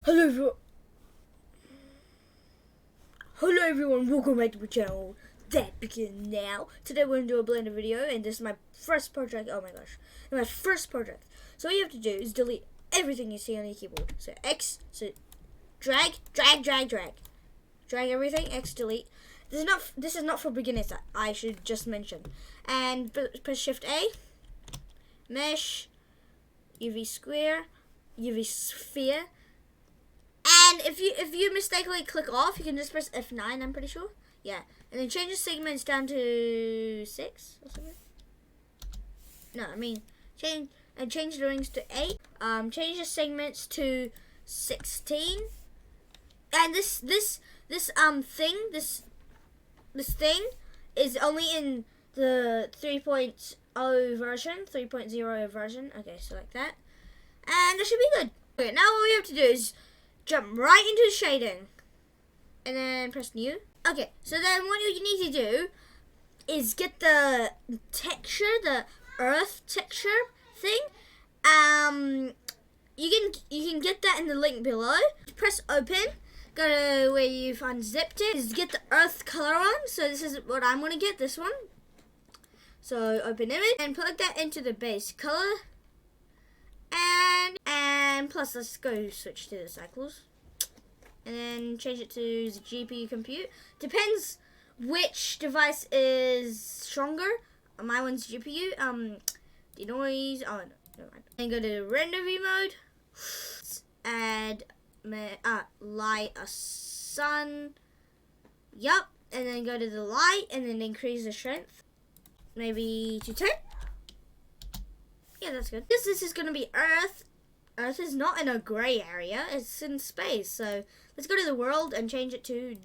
Hello everyone. Hello everyone, welcome back to my channel. That begins now. Today we're going to do a Blender video and this is my first project. Oh my gosh. My first project. So what you have to do is delete everything you see on your keyboard. So X, so drag. Drag everything, X delete. This is not for beginners, I should just mention. And press Shift A. Mesh, UV square, UV sphere. And if you mistakenly click off, you can just press F9, I'm pretty sure. Yeah. And then change the segments down to 6 or something. No, I mean change the rings to 8. Change the segments to 16. And this thing is only in the 3.0 version, 3.0 version. Okay, so like that. And that should be good. Okay, now all we have to do is jump right into shading and then press new. Okay, so then what you need to do is get the texture, the earth texture thing. You can get that in the link below. Press open, go to where you've unzipped it, is get the earth color on. So this is what I'm gonna get, this one. So open image and plug that into the base color. And plus let's go switch to the cycles and then change it to the GPU compute. Depends which device is stronger. My one's GPU. Denoise. Oh no, never mind. Then go to render view mode. Add light a sun. Yup. And then go to the light and then increase the strength. Maybe to 10. Yeah, that's good. This is going to be Earth. Earth is not in a gray area. It's in space. So let's go to the world and change it to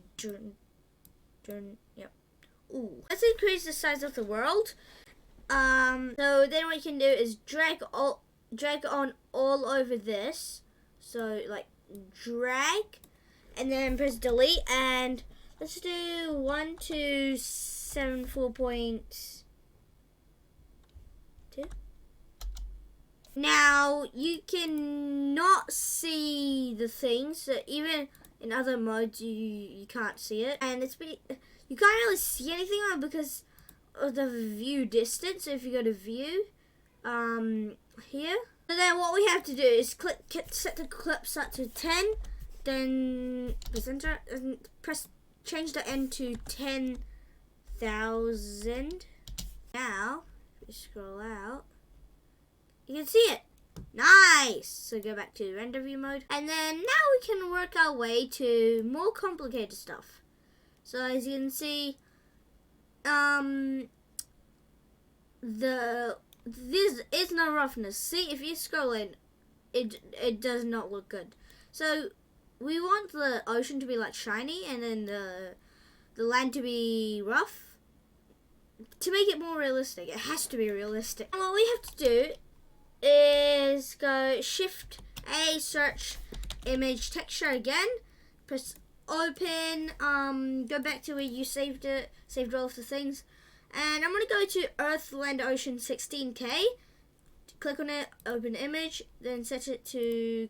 yep. Ooh. Let's increase the size of the world. So then what you can do is drag on all over this. So like drag and then press delete and let's do 1274.2. Now you cannot see the things, so even in other modes you can't see it, and you can't really see anything on it because of the view distance. So if you go to view, here, so then what we have to do is set the clip start to 10, then press enter and change the end to 10,000. Now if we scroll out, you can see it. Nice. So go back to render view mode. And then now we can work our way to more complicated stuff. So as you can see, this is no roughness. See, if you scroll in, it does not look good. So we want the ocean to be like shiny and then the land to be rough. To make it more realistic, it has to be realistic. And what we have to do is go Shift A, search image texture again, press open, go back to where you saved all of the things, and I'm gonna go to Earth, Land, Ocean 16K, click on it, open image, then set it to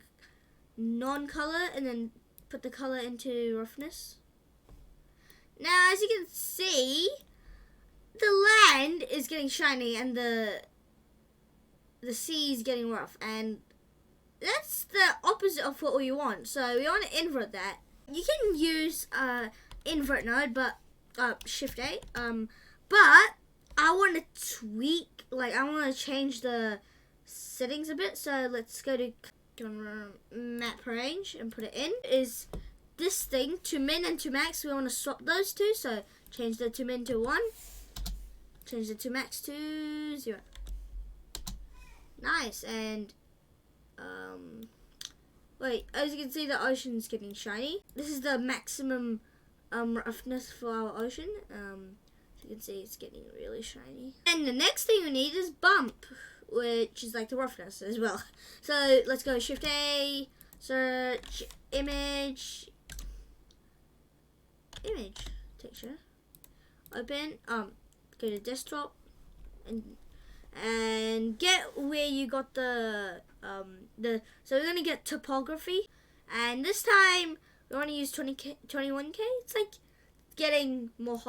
non-color and then put the color into roughness. Now as you can see, the land is getting shiny and the sea is getting rough, and that's the opposite of what we want. So we want to invert that. You can use invert node, but Shift A. But I want to tweak, like I want to change the settings a bit. So let's go to map range and put it in. Is this thing to min and to max? We want to swap those two. So change the to min to 1. Change the to max to 0. Nice. And wait, as you can see, the ocean's getting shiny. This is the maximum roughness for our ocean. As you can see, it's getting really shiny. And the next thing we need is bump, which is like the roughness as well. So let's go Shift A, search image texture, open, go to desktop and get where you got the so we're gonna get topography And this time we want to use 21K. It's like getting more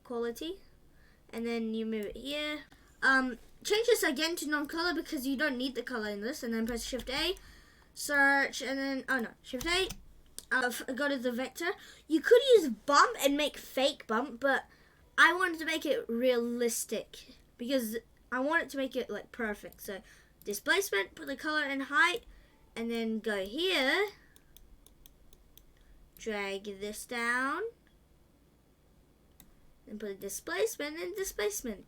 quality. And then you move it here. Change this again to non-color because you don't need the color in this. And then press Shift A, search, and then Shift A. Go to the vector. You could use bump and make fake bump, but I wanted to make it realistic because I want it to make it like perfect. So displacement, put the color and height, and then go here. Drag this down. And put a displacement and displacement.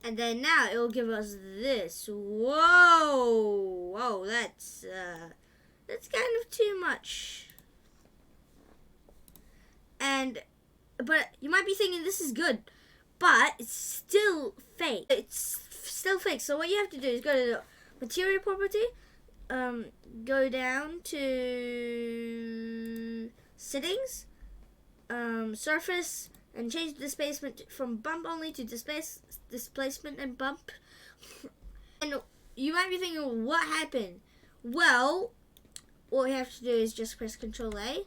And then now it will give us this. Whoa! Whoa, that's kind of too much. But you might be thinking this is good, but it's still fake. It's still fake. So what you have to do is go to the material property, go down to settings, surface, and change the displacement from bump only to displacement and bump. And you might be thinking, what happened? Well, what we have to do is just press Ctrl A,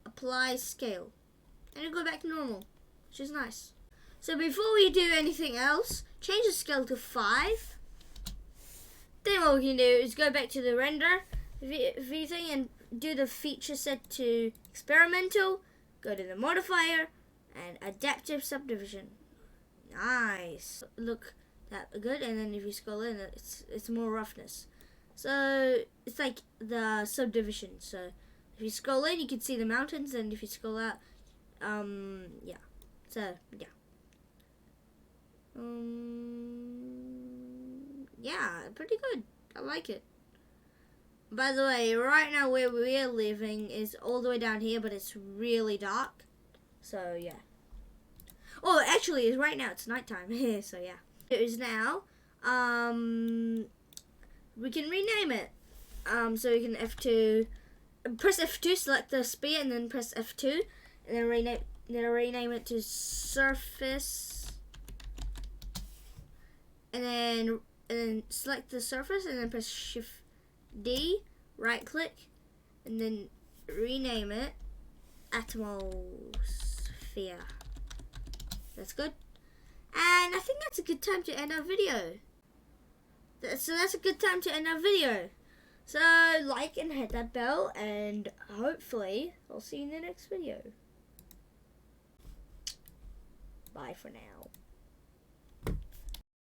apply scale, and it'll go back to normal, which is nice. So before we do anything else, change the scale to 5. Then what we can do is go back to the render view thing and do the feature set to experimental, go to the modifier, and adaptive subdivision. Nice. Look that good, and then if you scroll in, it's more roughness. So it's like the subdivision. So if you scroll in, you can see the mountains, and if you scroll out, yeah. So yeah. Yeah, pretty good. I like it. By the way, right now where we're living is all the way down here, but it's really dark. So yeah. Oh, actually, right now it's nighttime. So yeah. It is now. We can rename it. So we can F2. Press F2, select the spear, and then press F2, and then rename it to surface. And then select the surface, and then press Shift D, right click, and then rename it Atmosphere. That's good. And I think that's a good time to end our video. So that's a good time to end our video. So like and hit that bell, and hopefully I'll see you in the next video. Bye for now.